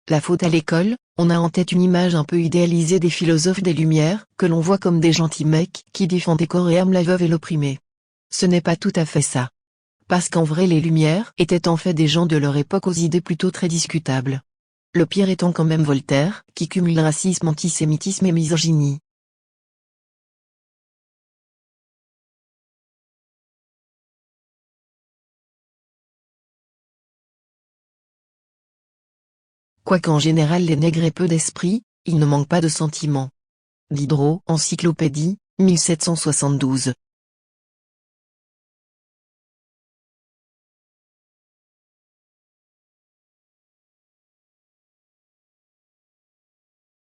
La faute à l'école, on a en tête une image un peu idéalisée des philosophes des Lumières, que l'on voit comme des gentils mecs qui défendaient corps et âme la veuve et l'opprimé. Ce n'est pas tout à fait ça. Parce qu'en vrai les Lumières étaient en fait des gens de leur époque aux idées plutôt très discutables. Le pire étant quand même Voltaire, qui cumule racisme, antisémitisme et misogynie. Quoiqu'en général les nègres aient peu d'esprit, ils ne manquent pas de sentiments. Diderot, Encyclopédie, 1772.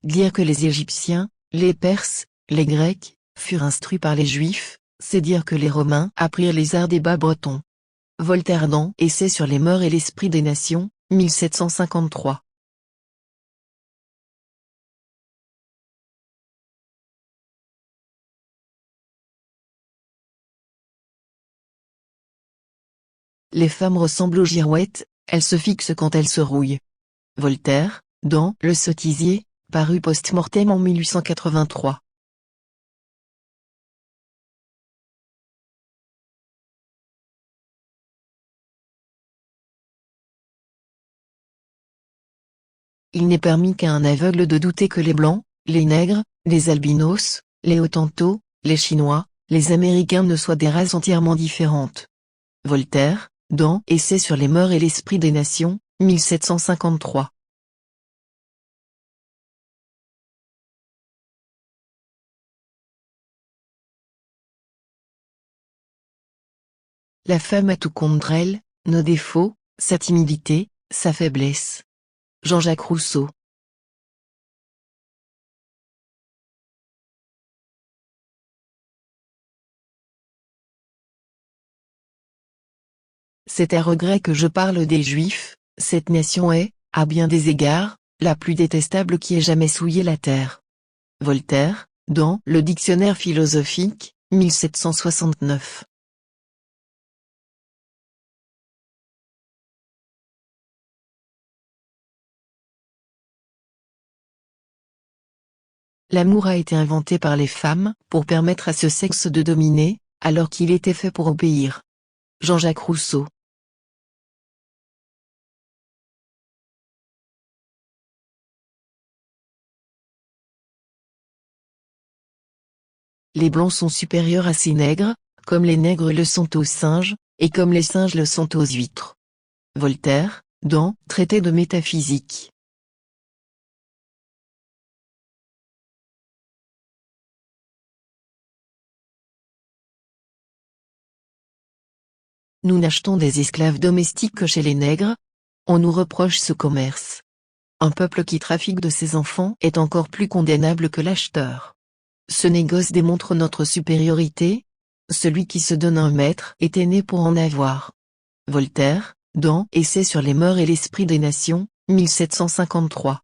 Dire que les Égyptiens, les Perses, les Grecs, furent instruits par les Juifs, c'est dire que les Romains apprirent les arts des bas bretons. Voltaire dans Essai sur les mœurs et l'esprit des nations, 1753. Les femmes ressemblent aux girouettes, elles se fixent quand elles se rouillent. Voltaire, dans Le Sottisier, paru post-mortem en 1883. Il n'est permis qu'à un aveugle de douter que les Blancs, les Nègres, les Albinos, les Hottentots, les Chinois, les Américains ne soient des races entièrement différentes. Voltaire, dans Essai sur les mœurs et l'esprit des nations, 1753. La femme a tout contre elle, nos défauts, sa timidité, sa faiblesse. Jean-Jacques Rousseau. C'est à regret que je parle des Juifs, cette nation est, à bien des égards, la plus détestable qui ait jamais souillé la terre. Voltaire, dans Le Dictionnaire philosophique, 1769. L'amour a été inventé par les femmes, pour permettre à ce sexe de dominer, alors qu'il était fait pour obéir. Jean-Jacques Rousseau. Les blancs sont supérieurs à ces nègres, comme les nègres le sont aux singes, et comme les singes le sont aux huîtres. Voltaire, dans Traité de métaphysique. Nous n'achetons des esclaves domestiques que chez les nègres. On nous reproche ce commerce. Un peuple qui trafique de ses enfants est encore plus condamnable que l'acheteur. Ce négoce démontre notre supériorité. Celui qui se donne un maître était né pour en avoir. Voltaire, dans Essai sur les mœurs et l'esprit des nations, 1753.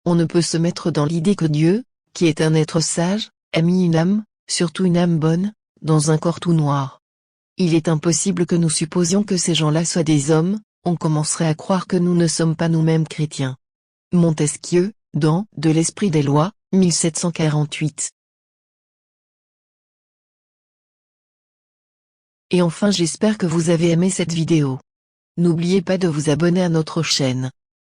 On ne peut se mettre dans l'idée que Dieu, qui est un être sage, a mis une âme, surtout une âme bonne, dans un corps tout noir. Il est impossible que nous supposions que ces gens-là soient des hommes, on commencerait à croire que nous ne sommes pas nous-mêmes chrétiens. Montesquieu, dans De l'esprit des lois, 1748. Et enfin j'espère que vous avez aimé cette vidéo. N'oubliez pas de vous abonner à notre chaîne.